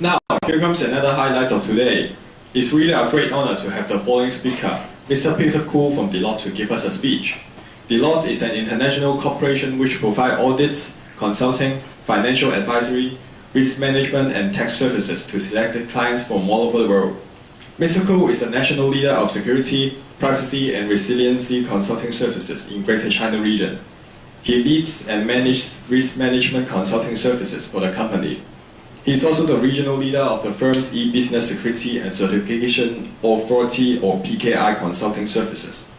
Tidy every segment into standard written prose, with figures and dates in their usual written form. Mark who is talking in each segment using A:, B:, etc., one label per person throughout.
A: Now, here comes another highlight of today. It's really a great honor to have the following speaker, Mr. Peter Koo from Deloitte, to give us a speech. Deloitte is an international corporation which provides audits, consulting, financial advisory, risk management, and tax services to selected clients from all over the world. Mr. Koo is the national leader of security, privacy, and resiliency consulting services in Greater China region. He leads and manages risk management consulting services for the company. He is also the regional leader of the firm's e-business security and certification authority or PKI consulting services.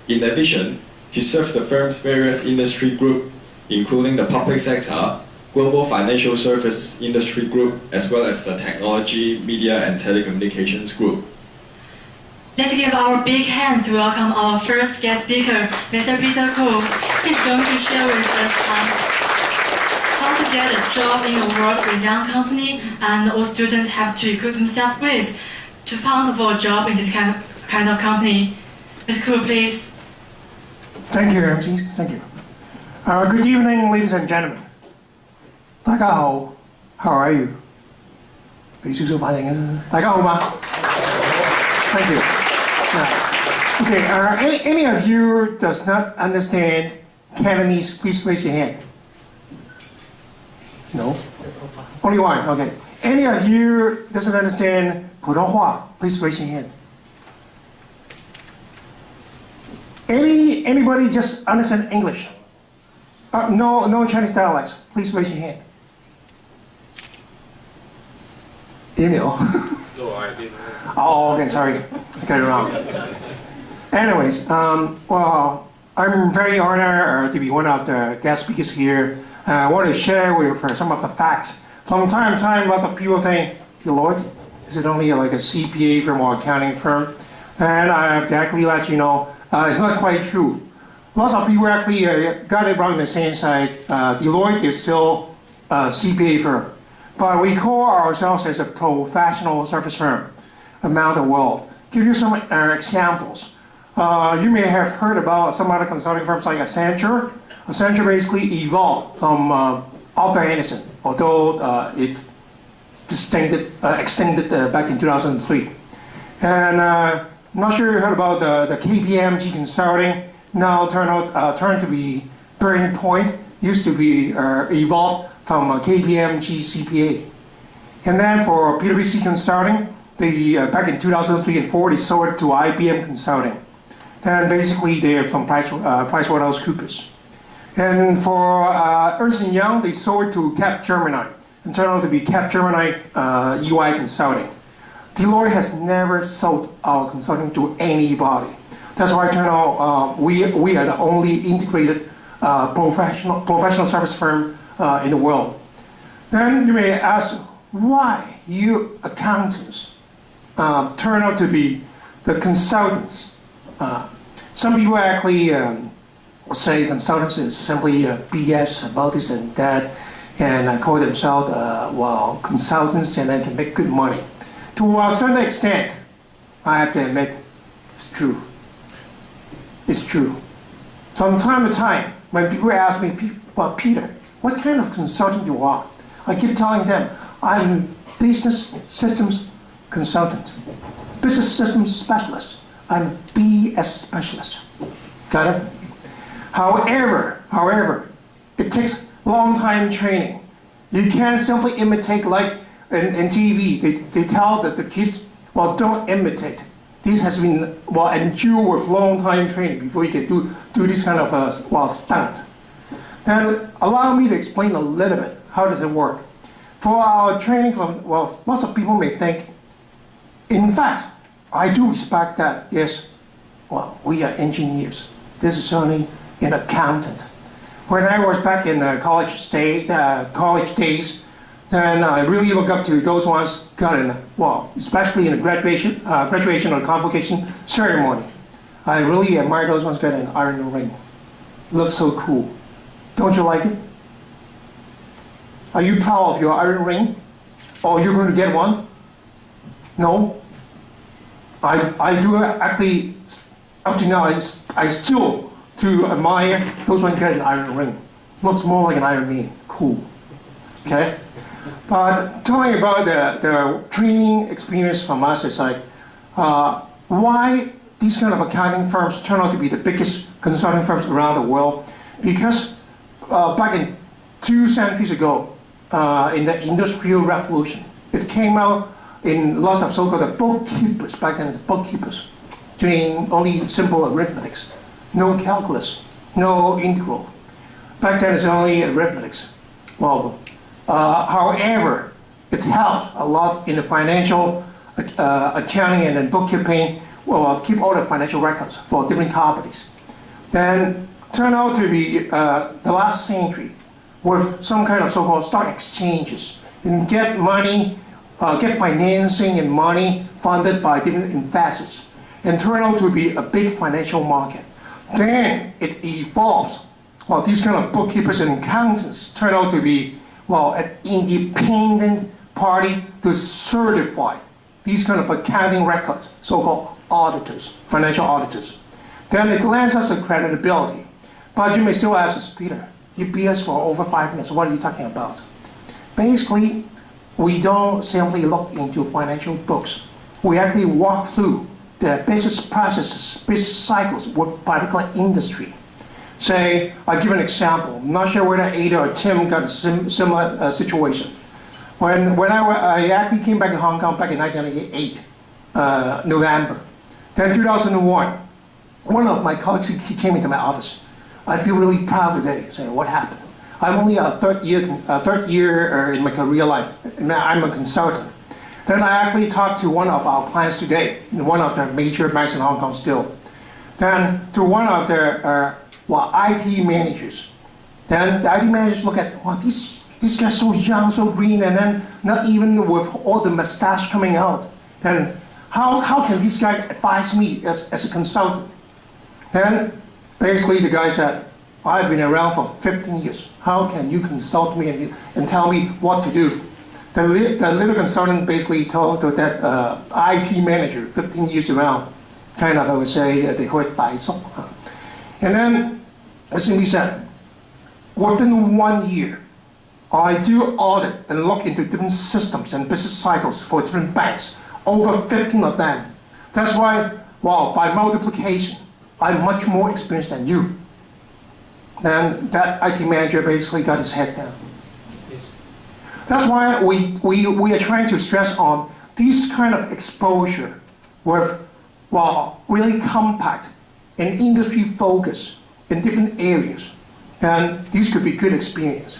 A: In addition, he serves the firm's various industry groups, including the public sector, global financial service industry group, as well as the technology, media, and telecommunications group.
B: Let's give our big hand to welcome our first guest speaker, Mr. Peter Koo. He's going to share with us how to get a job in a world-renowned company and what students have to equip themselves with to find for a job in this kind of company. Mr. Koo, please.
C: Thank you, MC. Thank you. Good evening, ladies and gentlemen. 大家好 How are you? 俾少少反應啊！大家好嗎？ Thank you. Okay. Any of you does not understand Cantonese? Please raise your hand. No? Only one. Okay. Any of you doesn't understand 普通话? Please raise your hand. Anybody just understand English? No Chinese dialects. Please raise your hand. Email.
D: No, I didn't.
C: Oh, okay, sorry. I got it wrong. Anyways, well, I'm very honored to be one of the guest speakers here. I want to share with you some of the facts. From time to time, lots of people think, Deloitte, is it only like a CPA firm or accounting firm? And I have to actually let you know, it's not quite true. Lots of people actually got it wrong in the same side. Deloitte is still a CPA firm, but we call ourselves as a professional service firm around the world. Give you some examples. You may have heard about some other consulting firms like Accenture. Accenture basically evolved from Arthur Andersen, although it extended back in 2003. And I'm not sure you heard about the KPMG Consulting. Now turned to be Burning Point. Used to be evolved from KPMG CPA. And then for PwC Consulting, back in 2003 and 2004, they sold it to IBM Consulting. And basically they're from PricewaterhouseCoopers. And for Ernst & Young, they sold it to Capgemini, and turned out to be Capgemini UI Consulting. Deloitte has never sold our consulting to anybody. That's why turned out we are the only integrated professional service firm in the world. Then you may ask, why you accountants turn out to be the consultants? Some people actually say consultants is simply BS about this and that, and call themselves well, consultants, and then can make good money. To a certain extent, I have to admit, it's true. It's true. From time to time, when people ask me, well, Peter, what kind of consultant you are? I keep telling them, I'm business systems consultant, business systems specialist. I'm BS specialist. Got it? However, it takes long time training. You can't simply imitate like in TV. They tell that the kids, well, don't imitate. This has been, well, endured with long time training before you can do this kind of well, stunt. And allow me to explain a little bit, how does it work? For our training from, well, lots of people may think, in fact, I do respect that, yes, well, we are engineers. This is only an accountant. When I was back in college days, then I really look up to those ones got in, well, especially in the graduation or convocation ceremony. I really admire those ones got an iron ring. Looks so cool. Don't you like it? Are you proud of your iron ring? Or you're going to get one? No? I do actually, up to now, I still to admire those ones get an iron ring. Looks more like an Iron Man. Cool. Okay? But talking about the training experience from us, it's like, why these kind of accounting firms turn out to be the biggest consulting firms around the world? Because back in 2 centuries ago, in the Industrial Revolution, it came out in lots of so-called bookkeepers, back then it's bookkeepers, doing only simple arithmetics, no calculus, no integral. Back then it's only arithmetics. Well, however, it helps a lot in the financial accounting and then bookkeeping, well, keep all the financial records for different companies. Then turned out to be the last century with some kind of so-called stock exchanges. You can get money, get financing and money funded by different investors, and turn out to be a big financial market. Then it evolves. Well, these kind of bookkeepers and accountants turn out to be, well, an independent party to certify these kind of accounting records, so-called auditors, financial auditors. Then it lends us a credibility. But you may still ask us, Peter, you BS for over 5 minutes, what are you talking about? Basically, we don't simply look into financial books. We actually walk through the business processes, business cycles with particular industry. Say, I'll give an example. I'm not sure whether Ada or Tim got a similar situation. When I actually came back to Hong Kong back in 1998, November. Then 2001, one of my colleagues, he came into my office. I feel really proud today, saying, what happened? I'm only a third year in my career life. I'm a consultant. Then I actually talked to one of our clients today, one of the major banks in Hong Kong still. Then to one of their IT managers. Then the IT managers look at, wow, these guys so young, so green, and then not even with all the mustache coming out. Then how can these guys advise me as a consultant? Then basically the guy said, I've been around for 15 years. How can you consult me and tell me what to do? The little consultant basically told that IT manager, 15 years around, kind of, I would say, they heard by song. And then I simply said, within 1 year, I do audit and look into different systems and business cycles for different banks, over 15 of them. That's why, well, by multiplication, I'm much more experienced than you. Then that IT manager basically got his head down. That's why we are trying to stress on this kind of exposure with, well, really compact and industry focus in different areas. And these could be good experience.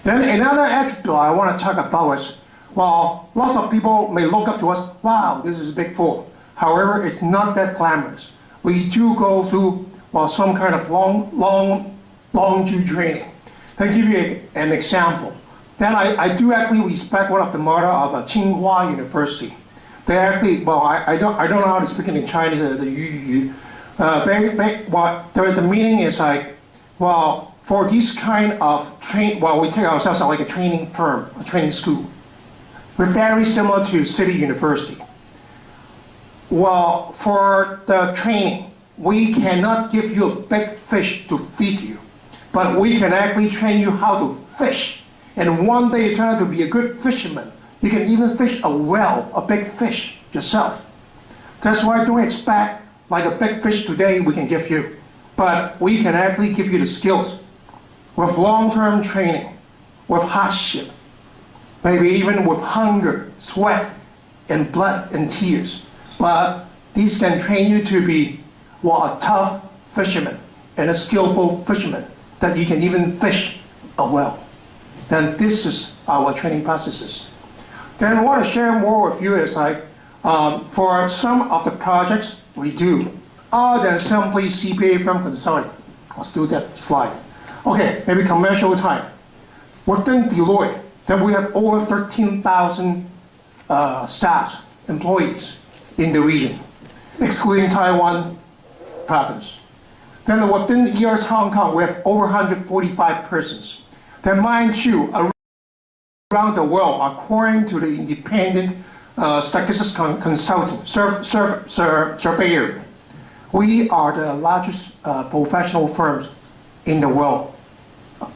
C: Then another attribute I want to talk about is, well, lots of people may look up to us, wow, this is Big Four. However, it's not that glamorous. We do go through, well, some kind of long due training. I'll give you an example. Then I do actually respect one of the motto of Tsinghua University. They actually, well, I don't know how to speak it in Chinese, the meaning is like, well, for this kind of we take ourselves like a training firm, a training school. We're very similar to CityU University. Well, for the training, we cannot give you a big fish to feed you, but we can actually train you how to fish. And one day you turn out to be a good fisherman. You can even fish a whale, a big fish, yourself. That's why don't expect like a big fish today we can give you. But we can actually give you the skills with long-term training, with hardship, maybe even with hunger, sweat, and blood and tears. But these can train you to be, well, a tough fisherman and a skillful fisherman that you can even fish a whale. Then this is our training processes. Then I want to share more with you is like, for some of the projects we do, other than simply CPA firm consulting. Let's do that slide. Okay, maybe commercial time. Within Deloitte, then we have over 13,000 staff, employees in the region, excluding Taiwan province. Then within ERS Hong Kong, we have over 145 persons. Then mind you, around the world, according to the independent statistics consultant, surveyor, we are the largest professional firms in the world.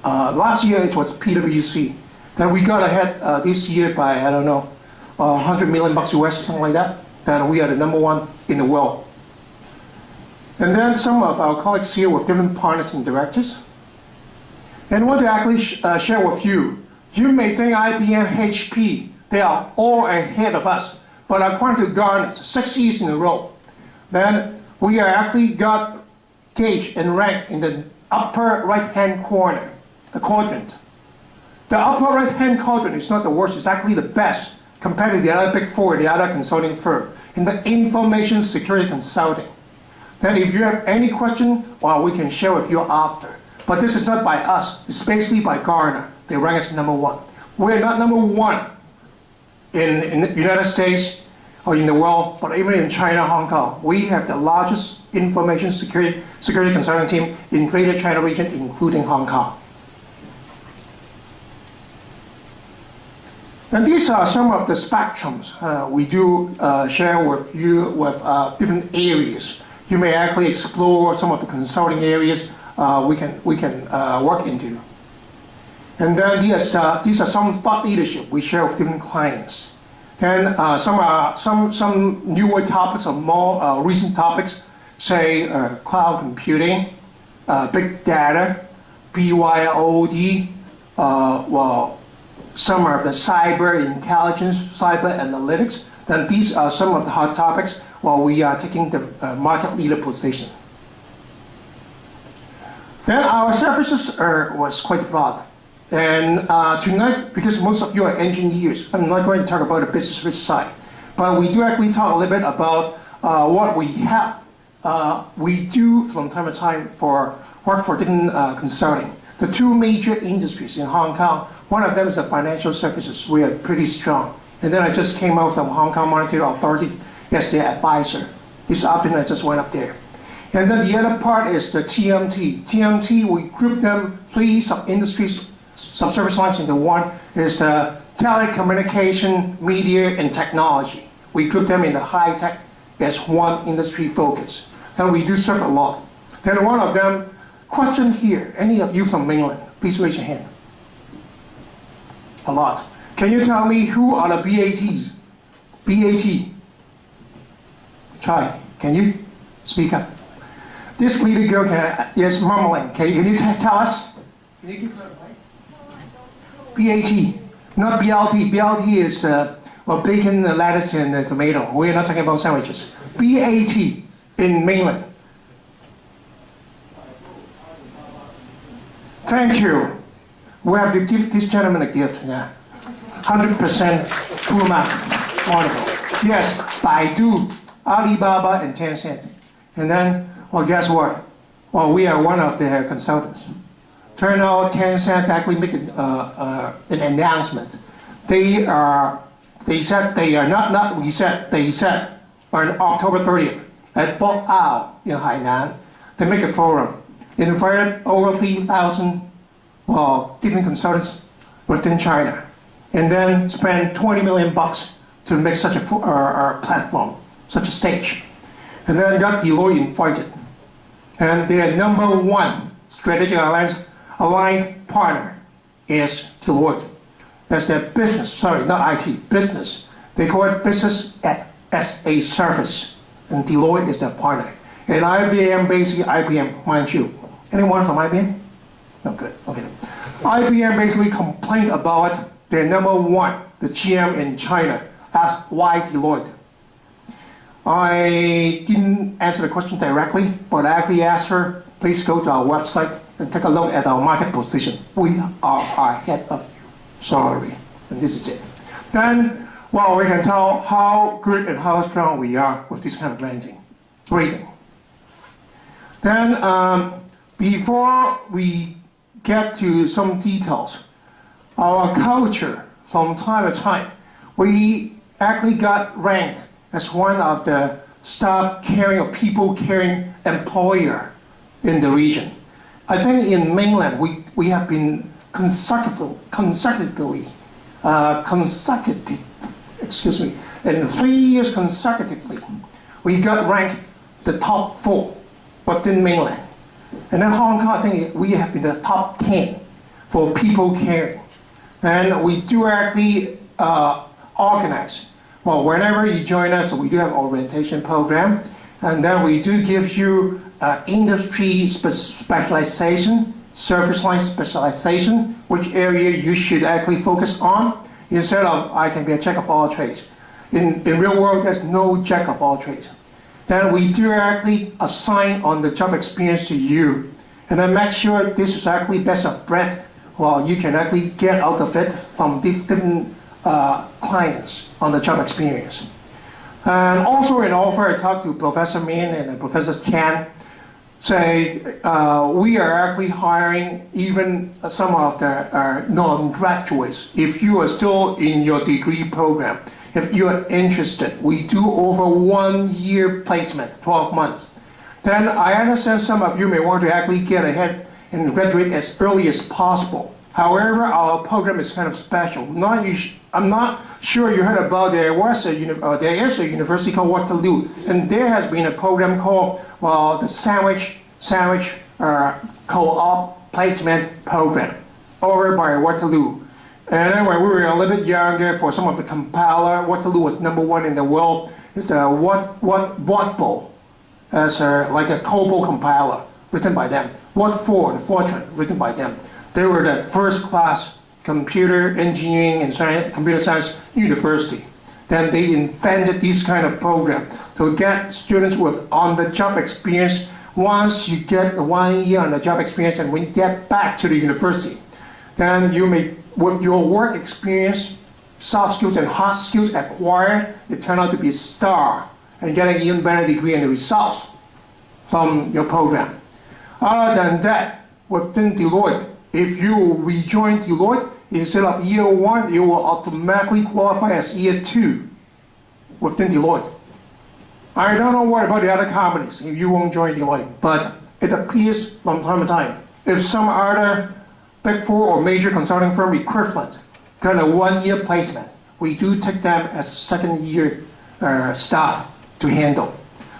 C: Last year it was PwC. That we got ahead this year by, I don't know, $100 million US or something like that, that we are the #1 in the world. And then some of our colleagues here with different partners and directors. And I want to actually share with you, you may think IBM, HP, they are all ahead of us, but according to Gartner, 6 years in a row, then we are actually got gauged and ranked in the upper right-hand corner, the quadrant. The upper right-hand quadrant is not the worst, it's actually the best compared to the other big four, the other consulting firm, in the information security consulting. Then if you have any question, well, we can share with you after. But this is not by us, it's basically by Gartner. They rank us #1. We're not #1 in the United States or in the world, but even in China, Hong Kong. We have the largest information security consulting team in Greater China region, including Hong Kong. And these are some of the spectrums we do share with you with different areas. You may actually explore some of the consulting areas we can work into. And then these are some thought leadership we share with different clients. Then some newer topics or more recent topics, say cloud computing, big data, BYOD, well, some of the cyber intelligence, cyber analytics. Then these are some of the hot topics while we are taking the market leader position. Then our services was quite broad. And tonight, because most of you are engineers, I'm not going to talk about the business risk side, but we do actually talk a little bit about what we have. We do from time to time work for different consulting. The two major industries in Hong Kong, one of them is the financial services. We are pretty strong. And then I just came out from Hong Kong Monetary Authority as their advisor. This afternoon I just went up there. And then the other part is the TMT. TMT, we group them 3 sub-industries, sub-service lines into one, is the telecommunication, media, and technology. We group them in the high tech as one industry focus. And we do serve a lot. Then one of them, question here, any of you from mainland, please raise your hand. A lot. Can you tell me who are the BATs? BAT. Try. Can you speak up? This little girl is mumbling. Can you tell us? Can you give her a mic? BAT, not BLT. BLT is well, bacon, lettuce, and tomato. We're not talking about sandwiches. BAT in mainland. Thank you. We have to give this gentleman a gift. Yeah. 100% full mark. Wonderful. Yes, Baidu, Alibaba, and Tencent. And then, well, guess what? Well, we are one of their consultants. Turn out Tencent actually made an announcement. They said they are not we said, they said on October 30th at Bokao in Hainan, they make a forum. They invited over 3,000 different consultants within China, and then spend $20 million to make such a platform, such a stage. And then got Deloitte invited. And their #1 strategic aligned partner is Deloitte. That's their business, sorry, not IT, business. They call it business as a service. And Deloitte is their partner. And IBM, basically IBM, mind you. Anyone from IBM? No, good, okay. IBM basically complained about their #1, the GM in China, asked why Deloitte. I didn't answer the question directly, but I actually asked her, please go to our website and take a look at our market position. We are ahead of you. Sorry, and this is it. Then, well, we can tell how good and how strong we are with this kind of rating. Then, before we get to some details, our culture, from time to time, we actually got ranked as one of the staff caring or people caring employer in the region. I think in mainland we have been consecutively, in 3 years consecutively, we got ranked the top 4 within mainland. And then Hong Kong, I think we have been the top 10 for people caring. And we do actually organize. Well, whenever you join us, we do have orientation program, and then we do give you industry specialization, service line specialization, which area you should actually focus on, instead of I can be a jack of all trades. In real world, there's no jack of all trades. Then we do actually assign on the job experience to you, and then make sure this is actually best of breed. Well, you can actually get out of it from different clients on the job experience. And also in offer, I talked to Professor Min and Professor Chan, say we are actually hiring even some of the non-graduates. If you are still in your degree program, if you are interested, we do over 1 year placement, 12 months. Then I understand some of you may want to actually get ahead and graduate as early as possible. However, our program is kind of special. I'm not sure you heard about there is a university called Waterloo, and there has been a program called the Sandwich Co-op Placement Program over by Waterloo. And then when we were a little bit younger, for some of the compiler, Waterloo was #1 in the world. It's the Wattbo, as like a COBOL compiler written by them. What4, the Fortran, written by them. They were the first class computer engineering and computer science university. Then they invented this kind of program to get students with on-the-job experience. Once you get 1 year on the job experience and when you get back to the university, then you may, with your work experience, soft skills and hard skills acquired, you turn out to be a star and get an even better degree and the results from your program. Other than that, within Deloitte, if you rejoin Deloitte, instead of year 1, you will automatically qualify as year 2 within Deloitte. I don't know what about the other companies if you won't join Deloitte, but it appears from time to time, if some other Big 4 or major consulting firm equivalent got a 1 year placement, we do take them as second year staff to handle.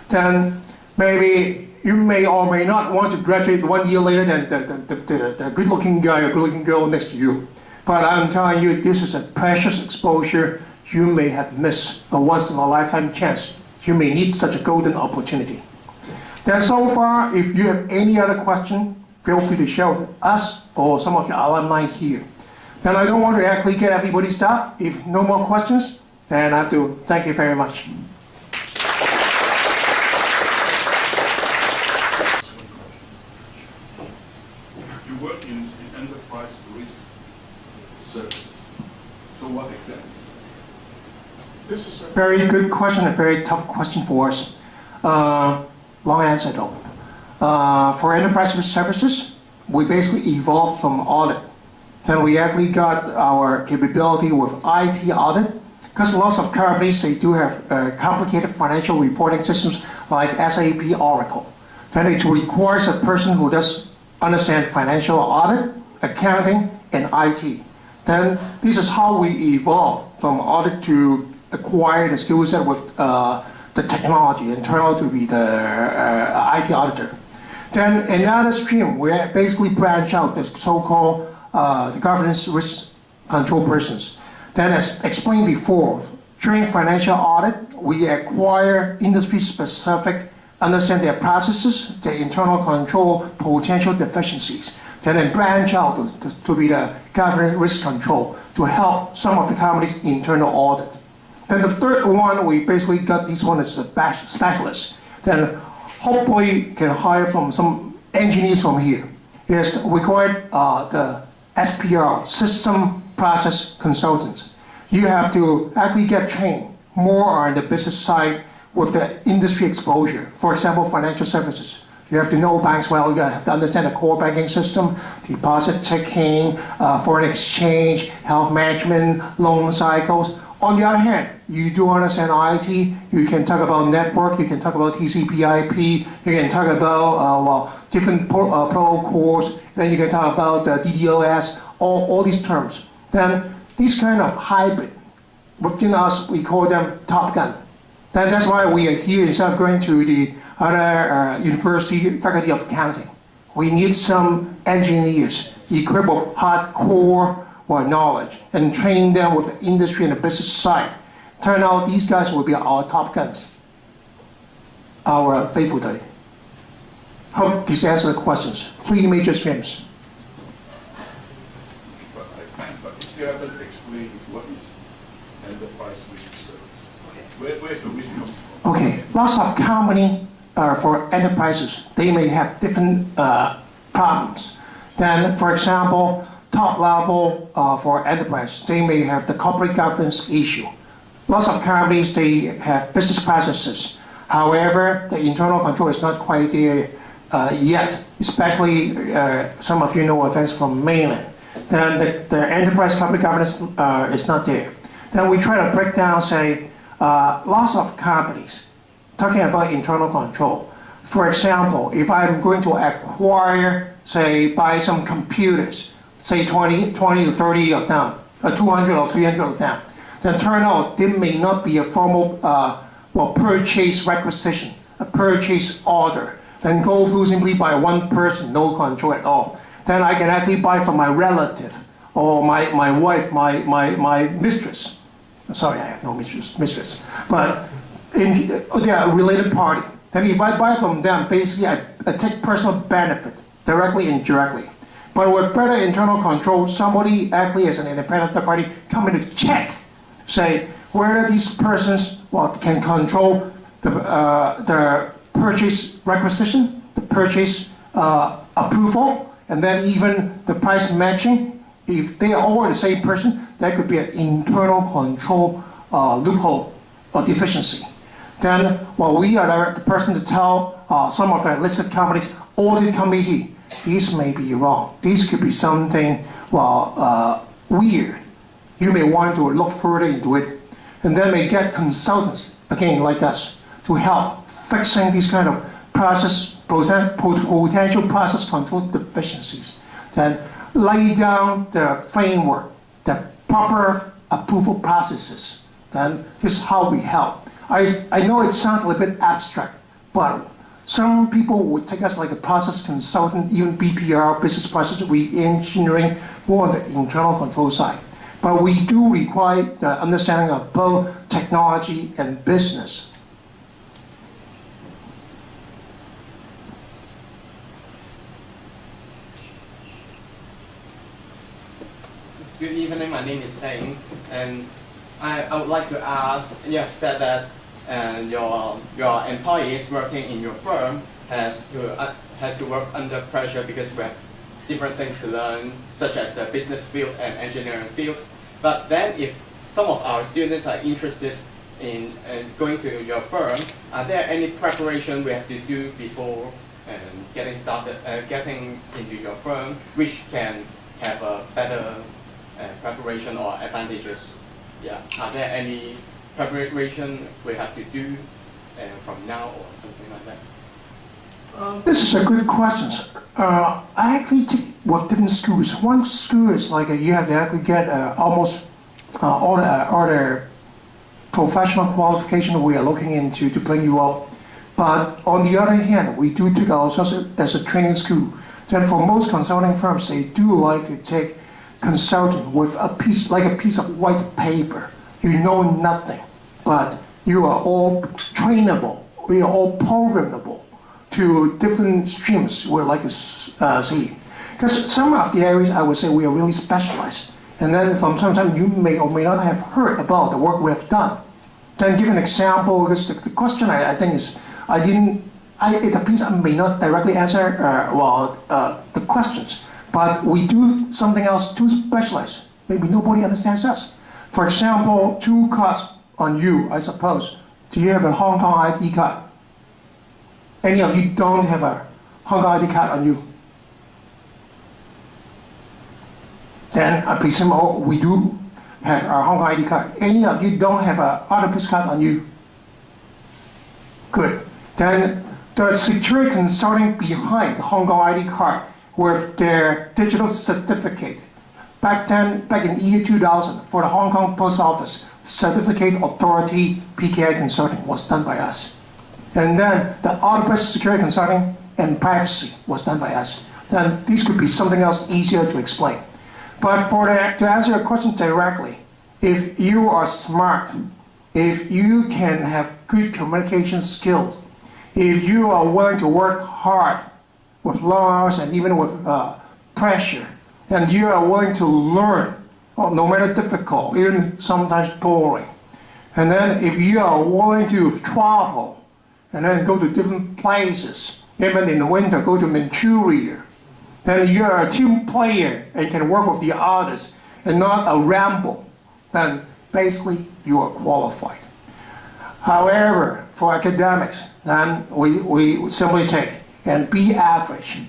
C: Then maybe you may or may not want to graduate 1 year later than the good-looking guy or good-looking girl next to you. But I'm telling you, this is a precious exposure you may have missed a once-in-a-lifetime chance. You may need such a golden opportunity. Then so far, if you have any other question, feel free to share with us or some of your alumni here. Then I don't want to actually get everybody's stuff. If no more questions, then I have to thank you very much.
D: You work in enterprise risk services. So what exactly?
C: This is a very good question, a very tough question for us. Long answer though. For enterprise risk services, we basically evolved from audit. Then we actually got our capability with IT audit, because lots of companies, they do have complicated financial reporting systems like SAP, Oracle. Then it requires a person who does understand financial audit, accounting, and IT. Then this is how we evolve from audit to acquire the skill set with the technology and turn out to be the IT auditor. Then another stream, we basically branch out the so-called the governance risk control persons. Then as explained before, during financial audit, we acquire industry-specific, understand their processes, their internal control, potential deficiencies. Then branch out to be the governance risk control to help some of the company's internal audit. Then the third one, we basically got this one as a specialist. Then hopefully can hire from some engineers from here. Yes, we call it the SPR, System Process Consultants. You have to actually get trained more on the business side with the industry exposure. For example, financial services. You have to know banks well, you have to understand the core banking system, deposit taking, foreign exchange, health management, loan cycles. On the other hand, you do understand IT, you can talk about network, you can talk about TCP/IP, you can talk about different protocols, then you can talk about DDoS, all these terms. Then this kind of hybrid, within us, we call them Top Gun. Then that's why we are here instead of going to the other university faculty of accounting. We need some engineers equipped with hardcore, or knowledge and train them with the industry and the business side. Turn out these guys will be our top guns, our faithful day. Hope this answers the questions. 3 major streams.
D: But you still haven't explained what is enterprise risk service. Where's the risk comes from?
C: Okay, lots of company for enterprises, they may have different problems. Then, for example, top level for enterprise, they may have the corporate governance issue. Lots of companies, they have business processes. However, the internal control is not quite there yet, especially some of you know events from mainland. Then the enterprise corporate governance is not there. Then we try to break down, say, lots of companies talking about internal control. For example, if I'm going to acquire, say, buy some computers, say 20 to 30 of them, 200 or 300 of them, then turn out there may not be a formal purchase requisition, a purchase order, then go through simply by one person, no control at all. Then I can actually buy from my relative or my wife, my mistress. Sorry, I have no mistress. But they are a related party. Then if I buy from them, basically I take personal benefit, directly and indirectly. But with better internal control, somebody actually as an independent third party come in to check, say whether these persons can control the purchase requisition, the purchase approval, and then even the price matching. If they are all the same person, that could be an internal control loophole or deficiency. Then, we are the person to tell some of the listed companies, audit committee, these may be wrong. These could be something, weird. You may want to look further into it. And then may get consultants, again, like us, to help fixing these kind of potential process control deficiencies. Then lay down the framework, the proper approval processes. Then this is how we help. I know it sounds a little bit abstract, but some people would take us like a process consultant, even BPR, business process re-engineering, more on the internal control side. But we do require the understanding of both technology and business.
E: Good evening, my name is Seng, and I would like to ask, you have said that your employees working in your firm has to work under pressure because we have different things to learn, such as the business field and engineering field. But then if some of our students are interested in going to your firm, are there any preparation we have to do before getting started, getting into your firm, which can have a better preparation or advantages? Yeah, are there any preparation we have to do from now or something like that?
C: This is a good question. I actually take with different schools. One school is like you have to actually get almost all the professional qualification we are looking into to bring you up. But on the other hand, we do take ourselves as a training school. Then for most consulting firms, they do like to take consulting with a piece of white paper. You know nothing, but you are all trainable. We are all programmable to different streams we'd like to see. Because some of the areas I would say we are really specialized. And then from time to time you may or may not have heard about the work we have done. Then give an example, because the question I think is, it appears I may not directly answer the questions, but we do something else too specialized. Maybe nobody understands us. For example, 2 cards on you, I suppose. Do you have a Hong Kong ID card? Any of you don't have a Hong Kong ID card on you? Then I presume we do have our Hong Kong ID card. Any of you don't have a Octopus card on you? Good. Then the security consulting behind the Hong Kong ID card with their digital certificate. Back in the year 2000, for the Hong Kong Post Office, Certificate Authority PKI Consulting was done by us. And then the Octopus Security Consulting and Privacy was done by us. Then these could be something else easier to explain. But to answer your question directly, if you are smart, if you can have good communication skills, if you are willing to work hard with long hours and even with pressure, and you are willing to learn, no matter difficult, even sometimes boring, and then if you are willing to travel and then go to different places, even in the winter, go to Manchuria, then you are a team player and can work with the others and not a ramble, then basically you are qualified. However, for academics, then we simply take and be average.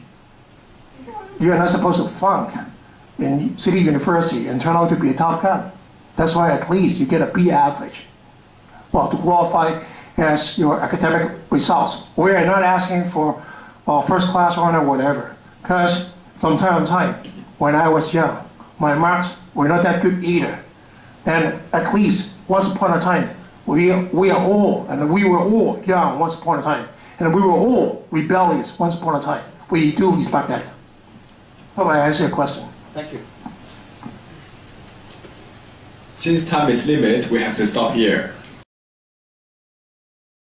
C: You are not supposed to flunk in City University and turn out to be a top gun. That's why at least you get a B average. Well, to qualify as your academic results. We are not asking for first class honor or whatever, because from time to time, when I was young, my marks were not that good either. And at least once upon a time, we were all young once upon a time, and we were all rebellious once upon a time. We do respect that. Hope I answer your question.
E: Thank you.
A: Since time is limited, we have to stop here.